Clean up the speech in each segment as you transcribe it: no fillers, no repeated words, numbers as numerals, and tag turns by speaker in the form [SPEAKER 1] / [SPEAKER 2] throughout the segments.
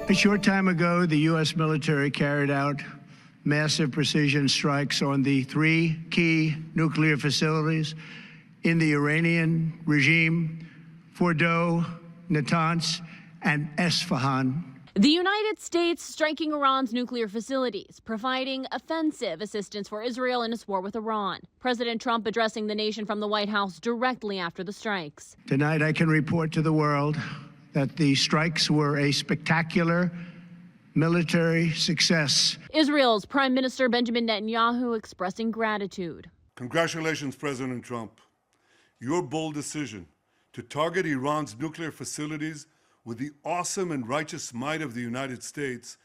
[SPEAKER 1] A short time ago, the U.S. military carried out massive precision strikes on the 3 key nuclear facilities in the Iranian regime: Fordow, Natanz, and Esfahan.
[SPEAKER 2] The United States striking Iran's nuclear facilities, providing offensive assistance for Israel in its war with Iran. President Trump addressing the nation from the White House directly after the strikes.
[SPEAKER 1] Tonight, I can report to the world that the strikes were a spectacular military success.
[SPEAKER 2] Israel's Prime Minister Benjamin Netanyahu expressing gratitude.
[SPEAKER 3] Congratulations, President Trump. Your bold decision to target Iran's nuclear facilities with the awesome and righteous might of the United States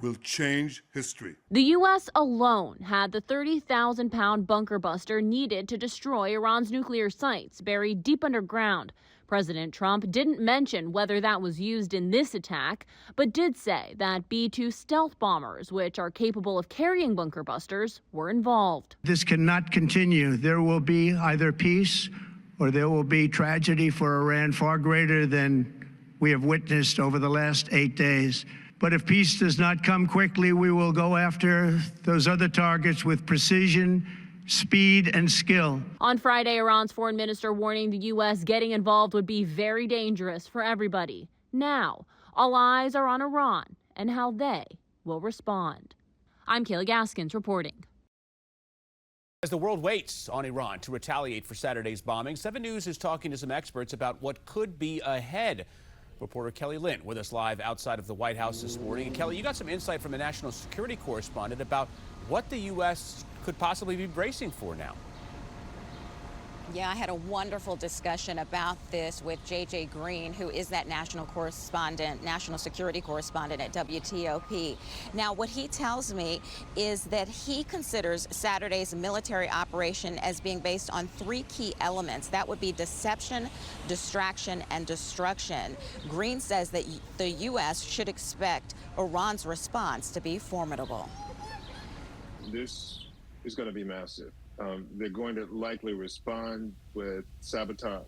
[SPEAKER 3] will change history.
[SPEAKER 2] The U.S. alone had the 30,000-pound bunker buster needed to destroy Iran's nuclear sites buried deep underground. President Trump didn't mention whether that was used in this attack, but did say that B-2 stealth bombers, which are capable of carrying bunker busters, were involved.
[SPEAKER 1] This cannot continue. There will be either peace or there will be tragedy for Iran far greater than we have witnessed over the last 8 days. But if peace does not come quickly, we will go after those other targets with precision, speed, and skill.
[SPEAKER 2] On Friday, Iran's foreign minister warning the U.S. getting involved would be very dangerous for everybody. Now, all eyes are on Iran and how they will respond. I'm Kayla Gaskins reporting.
[SPEAKER 4] As the world waits on Iran to retaliate for Saturday's bombing, 7 News is talking to some experts about what could be ahead. Reporter Kelly Lynn with us live outside of the White House this morning. And Kelly, you got some insight from a national security correspondent about what the U.S. could possibly be bracing for now.
[SPEAKER 5] Yeah, I had a wonderful discussion about this with J.J. Green, who is that national security correspondent at WTOP. Now, what he tells me is that he considers Saturday's military operation as being based on 3 key elements. That would be deception, distraction, and destruction. Green says that the U.S. should expect Iran's response to be formidable.
[SPEAKER 6] This is going to be massive. They're going to likely respond with sabotage,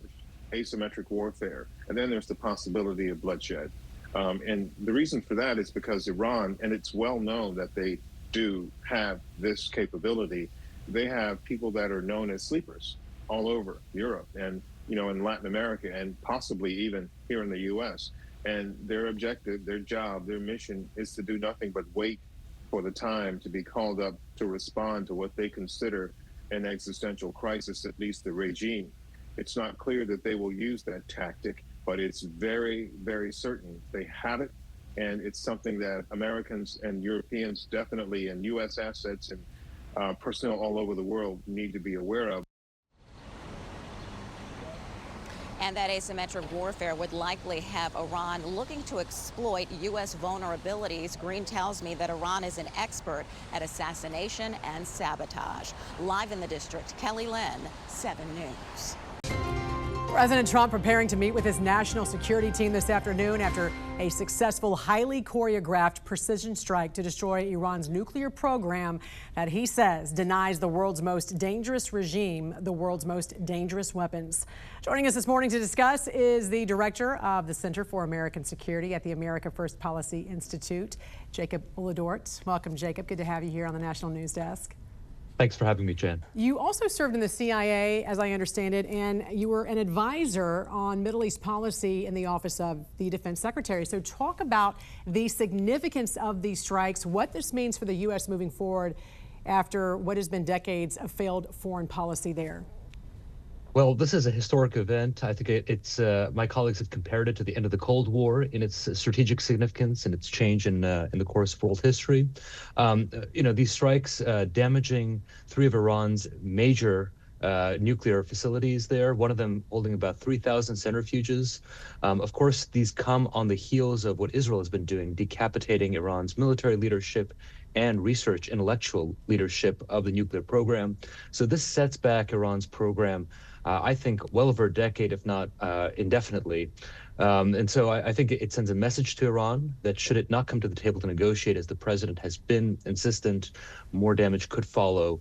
[SPEAKER 6] asymmetric warfare, and then there's the possibility of bloodshed. And the reason for that is because Iran, and it's well known that they do have this capability, they have people that are known as sleepers all over Europe and, in Latin America and possibly even here in the U.S. And their objective, their job, their mission is to do nothing but wait for the time to be called up to respond to what they consider an existential crisis, at least the regime. It's not clear that they will use that tactic, but it's very, very certain they have it. And it's something that Americans and Europeans definitely, and U.S. assets and personnel all over the world need to be aware of.
[SPEAKER 5] And that asymmetric warfare would likely have Iran looking to exploit U.S. vulnerabilities. Green tells me that Iran is an expert at assassination and sabotage. Live in the district, Kelly Lynn, 7 News.
[SPEAKER 7] President Trump preparing to meet with his national security team this afternoon after a successful, highly choreographed precision strike to destroy Iran's nuclear program that he says denies the world's most dangerous regime the world's most dangerous weapons. Joining us this morning to discuss is the director of the Center for American Security at the America First Policy Institute, Jacob Uladort. Welcome, Jacob. Good to have you here on the National News Desk.
[SPEAKER 8] Thanks for having me, Jen.
[SPEAKER 7] You also served in the CIA, as I understand it, and you were an advisor on Middle East policy in the Office of the Defense Secretary. So talk about the significance of these strikes, what this means for the U.S. moving forward after what has been decades of failed foreign policy there.
[SPEAKER 8] Well, this is a historic event. I think it's my colleagues have compared it to the end of the Cold War in its strategic significance and its change in the course of world history. These strikes damaging 3 of Iran's major nuclear facilities there, one of them holding about 3,000 centrifuges. Of course, these come on the heels of what Israel has been doing, decapitating Iran's military leadership and research intellectual leadership of the nuclear program. So this sets back Iran's program, I think, well over a decade, if not indefinitely. And so I think it sends a message to Iran that should it not come to the table to negotiate, as the president has been insistent, more damage could follow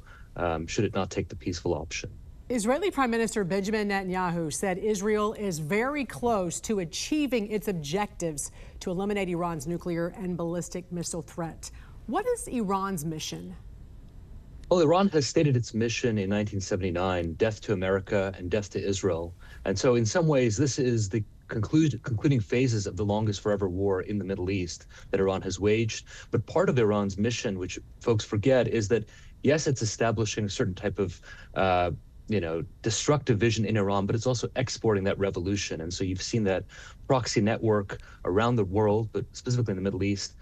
[SPEAKER 8] should it not take the peaceful option.
[SPEAKER 7] Israeli Prime Minister Benjamin Netanyahu said Israel is very close to achieving its objectives to eliminate Iran's nuclear and ballistic missile threat. What is Iran's mission?
[SPEAKER 8] Well, Iran has stated its mission in 1979, death to America and death to Israel. And so in some ways, this is the concluding phases of the longest forever war in the Middle East that Iran has waged. But part of Iran's mission, which folks forget, is that, yes, it's establishing a certain type of destructive vision in Iran, but it's also exporting that revolution. And so you've seen that proxy network around the world, but specifically in the Middle East.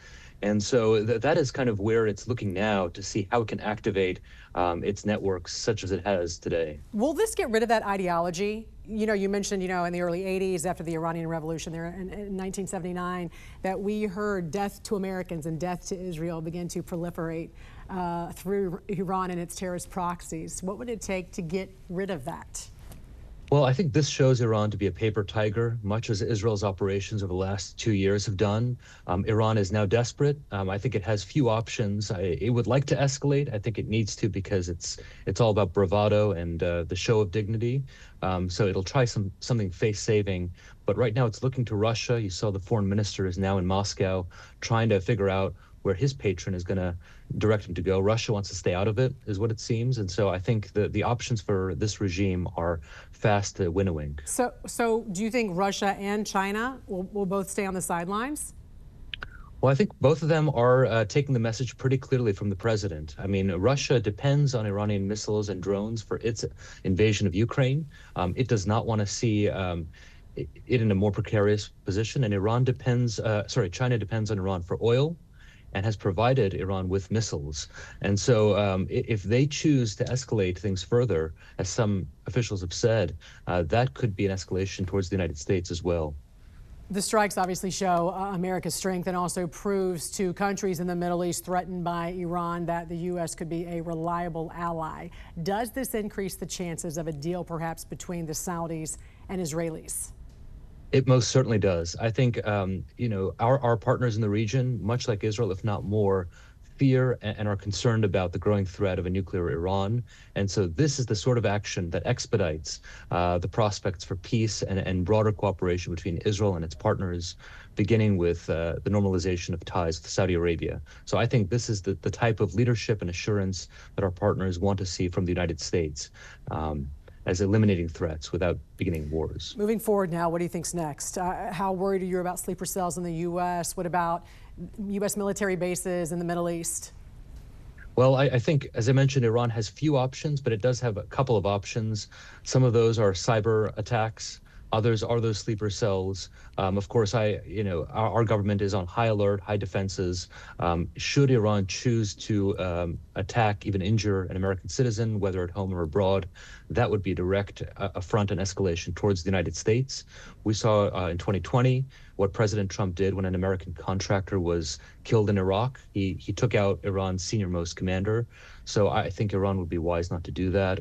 [SPEAKER 8] And so that is kind of where it's looking now to see how it can activate its networks such as it has today.
[SPEAKER 7] Will this get rid of that ideology? You mentioned, in the early 80s after the Iranian Revolution there in 1979, that we heard death to Americans and death to Israel begin to proliferate through Iran and its terrorist proxies. What would it take to get rid of that?
[SPEAKER 8] Well, I think this shows Iran to be a paper tiger, much as Israel's operations over the last 2 years have done. Iran is now desperate. I think it has few options. It would like to escalate. I think it needs to because it's all about bravado and the show of dignity. So it'll try something face-saving. But right now it's looking to Russia. You saw the foreign minister is now in Moscow trying to figure out where his patron is going to direct him to go. Russia wants to stay out of it, is what it seems. And so I think the options for this regime are fast winnowing.
[SPEAKER 7] So do you think Russia and China will both stay on the sidelines?
[SPEAKER 8] Well, I think both of them are taking the message pretty clearly from the president. I mean, Russia depends on Iranian missiles and drones for its invasion of Ukraine. It does not want to see it in a more precarious position. And China depends on Iran for oil and has provided Iran with missiles. And so if they choose to escalate things further, as some officials have said, that could be an escalation towards the United States as well.
[SPEAKER 7] The strikes obviously show America's strength and also proves to countries in the Middle East threatened by Iran that the U.S. could be a reliable ally. Does this increase the chances of a deal perhaps between the Saudis and Israelis?
[SPEAKER 8] It most certainly does. I think, our partners in the region, much like Israel, if not more, fear and are concerned about the growing threat of a nuclear Iran. And so this is the sort of action that expedites the prospects for peace and broader cooperation between Israel and its partners, beginning with the normalization of ties with Saudi Arabia. So I think this is the type of leadership and assurance that our partners want to see from the United States. As eliminating threats without beginning wars.
[SPEAKER 7] Moving forward now, what do you think's next? How worried are you about sleeper cells in the U.S.? What about U.S. military bases in the Middle East?
[SPEAKER 8] Well, I think, as I mentioned, Iran has few options, but it does have a couple of options. Some of those are cyber attacks. Others are those sleeper cells. Of course, our government is on high alert, high defenses. Should Iran choose to attack, even injure an American citizen, whether at home or abroad, that would be a direct affront and escalation towards the United States. We saw in 2020 what President Trump did when an American contractor was killed in Iraq. He took out Iran's senior-most commander. So I think Iran would be wise not to do that.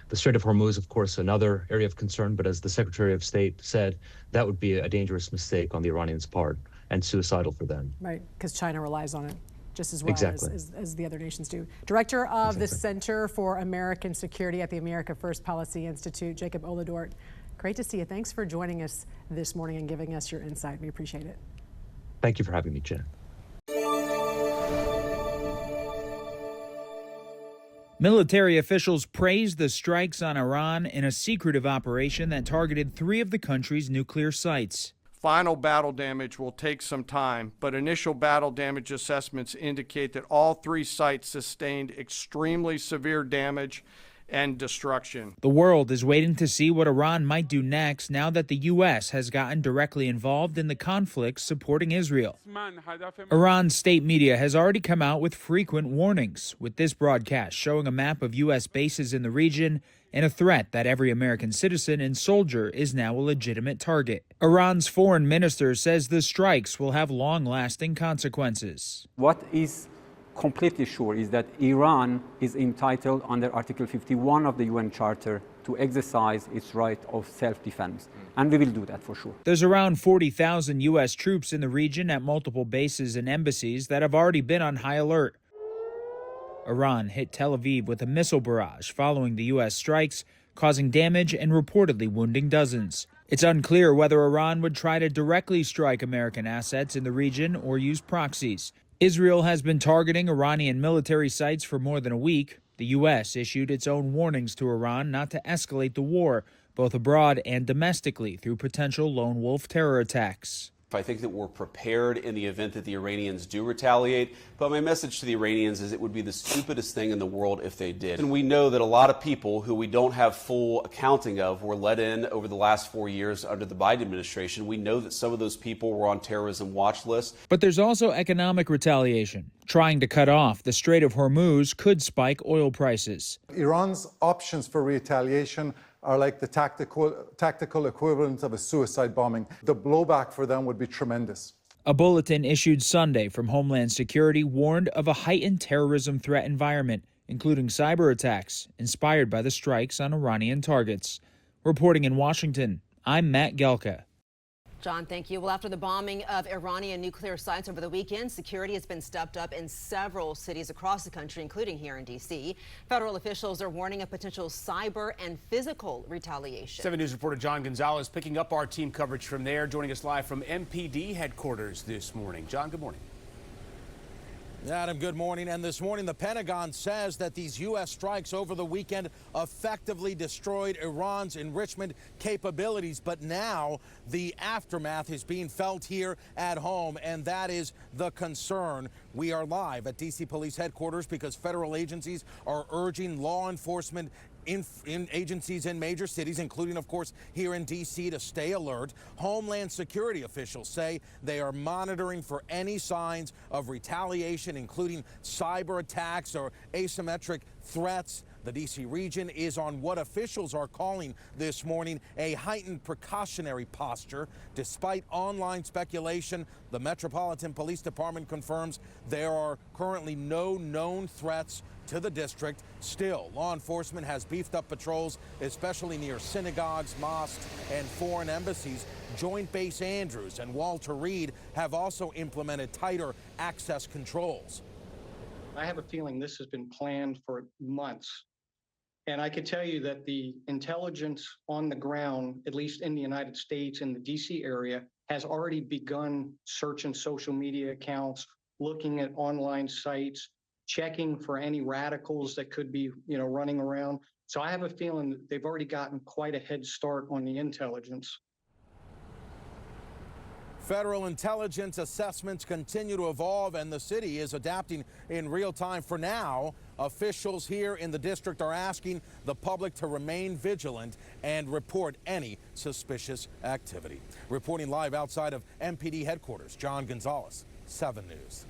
[SPEAKER 8] The Strait of Hormuz, of course, another area of concern, but as the Secretary of State said, that would be a dangerous mistake on the Iranians' part and suicidal for them.
[SPEAKER 7] Right, because China relies on it just as well
[SPEAKER 8] exactly.
[SPEAKER 7] as the other nations do. Director of the Center for American Security at the America First Policy Institute, Jacob Oladort. Great to see you. Thanks for joining us this morning and giving us your insight. We appreciate it.
[SPEAKER 8] Thank you for having me, Jen.
[SPEAKER 9] Military officials praised the strikes on Iran in a secretive operation that targeted 3 of the country's nuclear sites.
[SPEAKER 10] Final battle damage will take some time, but initial battle damage assessments indicate that all 3 sites sustained extremely severe damage and destruction.
[SPEAKER 9] The world is waiting to see what Iran might do next now that the U.S. has gotten directly involved in the conflict supporting Israel. Iran's state media has already come out with frequent warnings, with this broadcast showing a map of U.S. bases in the region and a threat that every American citizen and soldier is now a legitimate target. Iran's foreign minister says the strikes will have long-lasting consequences.
[SPEAKER 11] What is completely sure is that Iran is entitled under Article 51 of the UN Charter to exercise its right of self-defense. And we will do that for sure.
[SPEAKER 9] There's around 40,000 U.S. troops in the region at multiple bases and embassies that have already been on high alert. Iran hit Tel Aviv with a missile barrage following the U.S. strikes, causing damage and reportedly wounding dozens. It's unclear whether Iran would try to directly strike American assets in the region or use proxies. Israel has been targeting Iranian military sites for more than a week. The U.S. issued its own warnings to Iran not to escalate the war, both abroad and domestically, through potential lone wolf terror attacks.
[SPEAKER 12] I think that we're prepared in the event that the Iranians do retaliate, but my message to the Iranians is it would be the stupidest thing in the world if they did. And we know that a lot of people who we don't have full accounting of were let in over the last 4 years under the Biden administration. We know that some of those people were on terrorism watch lists.
[SPEAKER 9] But there's also economic retaliation. Trying to cut off the Strait of Hormuz could spike oil prices.
[SPEAKER 13] Iran's options for retaliation are like the tactical equivalent of a suicide bombing. The blowback for them would be tremendous.
[SPEAKER 9] A bulletin issued Sunday from Homeland Security warned of a heightened terrorism threat environment, including cyber attacks inspired by the strikes on Iranian targets. Reporting in Washington, I'm Matt Gelka.
[SPEAKER 14] John, thank you. Well, after the bombing of Iranian nuclear sites over the weekend, security has been stepped up in several cities across the country, including here in D.C. Federal officials are warning of potential cyber and physical retaliation.
[SPEAKER 4] 7 News reporter John Gonzalez picking up our team coverage from there, joining us live from MPD headquarters this morning. John, good morning.
[SPEAKER 15] Adam, good morning. And this morning, the Pentagon says that these U.S. strikes over the weekend effectively destroyed Iran's enrichment capabilities. But now the aftermath is being felt here at home, and that is the concern. We are live at D.C. Police headquarters because federal agencies are urging law enforcement in agencies in major cities, including, of course, here in D.C., to stay alert. Homeland Security officials say they are monitoring for any signs of retaliation, including cyber attacks or asymmetric threats. The D.C. region is on what officials are calling this morning a heightened precautionary posture. Despite online speculation, the Metropolitan Police Department confirms there are currently no known threats to the district. Still, law enforcement has beefed up patrols, especially near synagogues, mosques, and foreign embassies. Joint Base Andrews and Walter Reed have also implemented tighter access controls.
[SPEAKER 16] I have a feeling this has been planned for months. And I can tell you that the intelligence on the ground, at least in the United States, in the DC area, has already begun searching social media accounts, looking at online sites, checking for any radicals that could be, running around. So I have a feeling that they've already gotten quite a head start on the intelligence.
[SPEAKER 15] Federal intelligence assessments continue to evolve, and the city is adapting in real time. For now, officials here in the district are asking the public to remain vigilant and report any suspicious activity. Reporting live outside of MPD headquarters, John Gonzalez, 7 News.